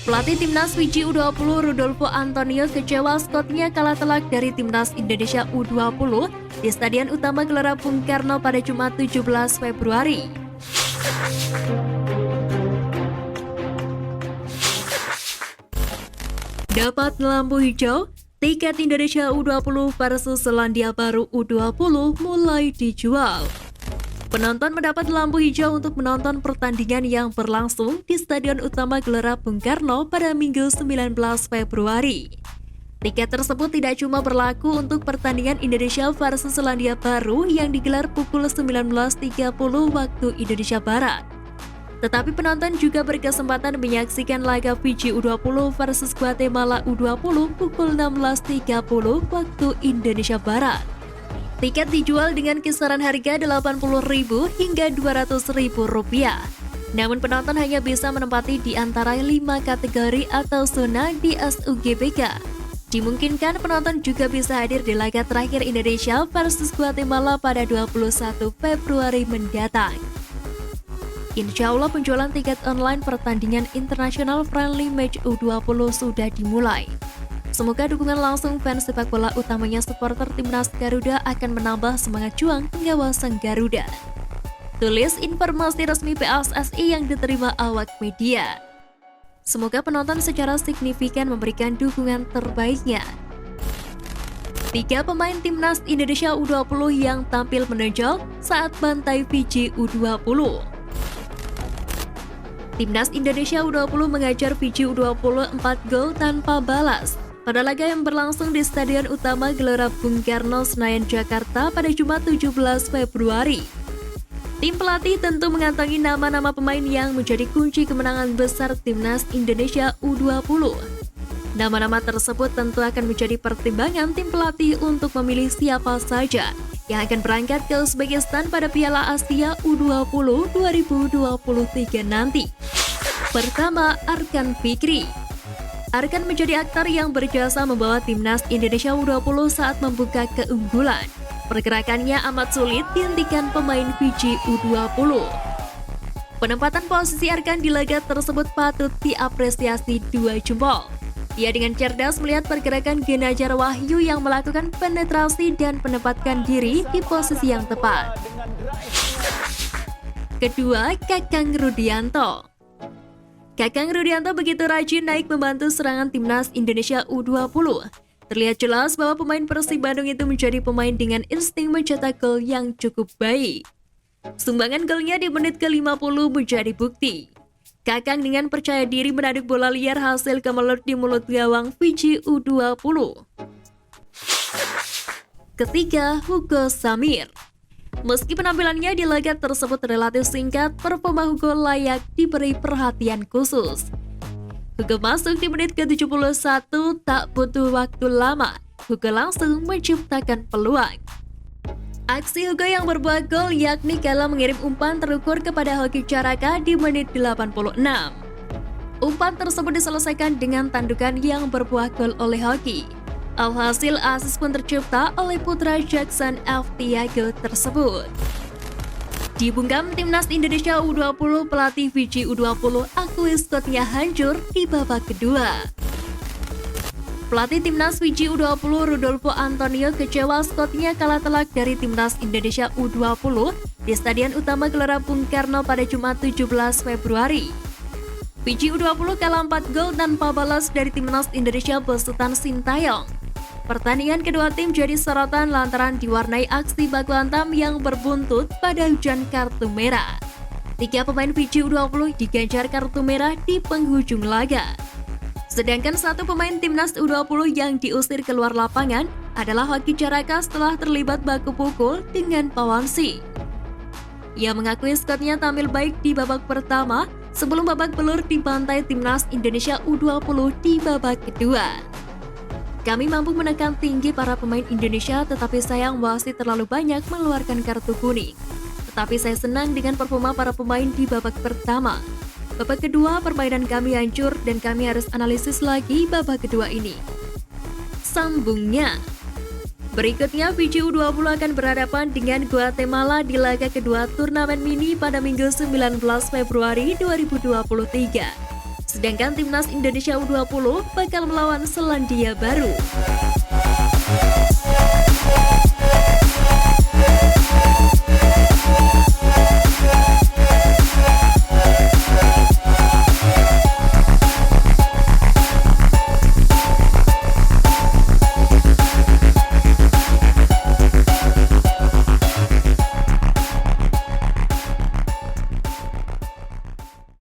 Pelatih Timnas Fiji U20 Rodolfo Antonio kecewa skotnya kalah telak dari Timnas Indonesia U20 di Stadion Utama Gelora Bung Karno pada Jumat 17 Februari. Dapat lampu hijau, tiket Indonesia U20 versus Selandia Baru U20 mulai dijual. Penonton mendapat lampu hijau untuk menonton pertandingan yang berlangsung di Stadion Utama Gelora Bung Karno pada Minggu 19 Februari. Tiket tersebut tidak cuma berlaku untuk pertandingan Indonesia versus Selandia Baru yang digelar pukul 19.30 waktu Indonesia Barat. Tetapi penonton juga berkesempatan menyaksikan laga Fiji U20 versus Guatemala U20 pukul 16.30 waktu Indonesia Barat. Tiket dijual dengan kisaran harga Rp80.000 hingga Rp200.000. Namun penonton hanya bisa menempati di antara 5 kategori atau zona di SUGBK. Dimungkinkan penonton juga bisa hadir di laga terakhir Indonesia versus Guatemala pada 21 Februari mendatang. Insya Allah penjualan tiket online pertandingan internasional friendly match U20 sudah dimulai. Semoga dukungan langsung fans sepak bola utamanya supporter Timnas Garuda akan menambah semangat juang hingga sang Garuda. Tulis informasi resmi PSSI yang diterima awak media. Semoga penonton secara signifikan memberikan dukungan terbaiknya. 3 pemain Timnas Indonesia U20 yang tampil menonjol saat bantai Fiji U20. Timnas Indonesia U20 mengajar Fiji U20 4 gol tanpa balas pada laga yang berlangsung di Stadion Utama Gelora Bung Karno, Senayan, Jakarta pada Jumat 17 Februari. Tim pelatih tentu mengantongi nama-nama pemain yang menjadi kunci kemenangan besar Timnas Indonesia U20. Nama-nama tersebut tentu akan menjadi pertimbangan tim pelatih untuk memilih siapa saja yang akan berangkat ke Uzbekistan pada Piala Asia U20 2023 nanti. Pertama, Arkan Fikri. Arkan menjadi aktor yang berjasa membawa Timnas Indonesia U20 saat membuka keunggulan. Pergerakannya amat sulit dihentikan pemain Fiji U20. Penempatan posisi Arkan di laga tersebut patut diapresiasi 2 jempol. Ia dengan cerdas melihat pergerakan Genajar Wahyu yang melakukan penetrasi dan menempatkan diri di posisi yang tepat. Kedua, Kakang Rudianto. Kakang Rudianto begitu rajin naik membantu serangan Timnas Indonesia U20. Terlihat jelas bahwa pemain Persib Bandung itu menjadi pemain dengan insting mencetak gol yang cukup baik. Sumbangan golnya di menit ke-50 menjadi bukti. Kakang dengan percaya diri menaduk bola liar hasil kemelut di mulut gawang Fiji U20. Ketiga, Hugo Samir. Meski penampilannya di laga tersebut relatif singkat, performa Hugo layak diberi perhatian khusus. Hugo masuk di menit ke-71, tak butuh waktu lama. Hugo langsung menciptakan peluang. Aksi Hugo yang berbuah gol yakni kala mengirim umpan terukur kepada Hoki Caraka di menit 86. Umpan tersebut diselesaikan dengan tandukan yang berbuah gol oleh Hoki. Alhasil asis pun tercipta oleh putra Jackson F. Tiago tersebut. Di bungkam Timnas Indonesia U20, pelatih Fiji U20 akui skotnya hancur di babak kedua. Pelatih Timnas Fiji U20 Rodolfo Antonio kecewa skotnya kalah telak dari Timnas Indonesia U20 di Stadion Utama Gelora Bung Karno pada Jumat 17 Februari. Fiji U20 kalah 4 gol tanpa balas dari Timnas Indonesia besutan Sintayong. Pertandingan kedua tim jadi sorotan lantaran diwarnai aksi baku hantam yang berbuntut pada hujan kartu merah. 3 pemain Fiji U20 diganjar kartu merah di penghujung laga. Sedangkan 1 pemain Timnas U20 yang diusir keluar lapangan adalah Hoki Caraka setelah terlibat baku pukul dengan Pawansi. Ia mengakui skotnya tampil baik di babak pertama sebelum babak belur dibantai Timnas Indonesia U20 di babak kedua. Kami mampu menekan tinggi para pemain Indonesia, tetapi sayang wasit terlalu banyak mengeluarkan kartu kuning. Tetapi saya senang dengan performa para pemain di babak pertama. Babak kedua, permainan kami hancur dan kami harus analisis lagi babak kedua ini. Sambungnya. Berikutnya, Fiji U20 akan berhadapan dengan Guatemala di laga kedua turnamen mini pada Minggu 19 Februari 2023. Sedangkan timnas Indonesia U20 bakal melawan Selandia Baru.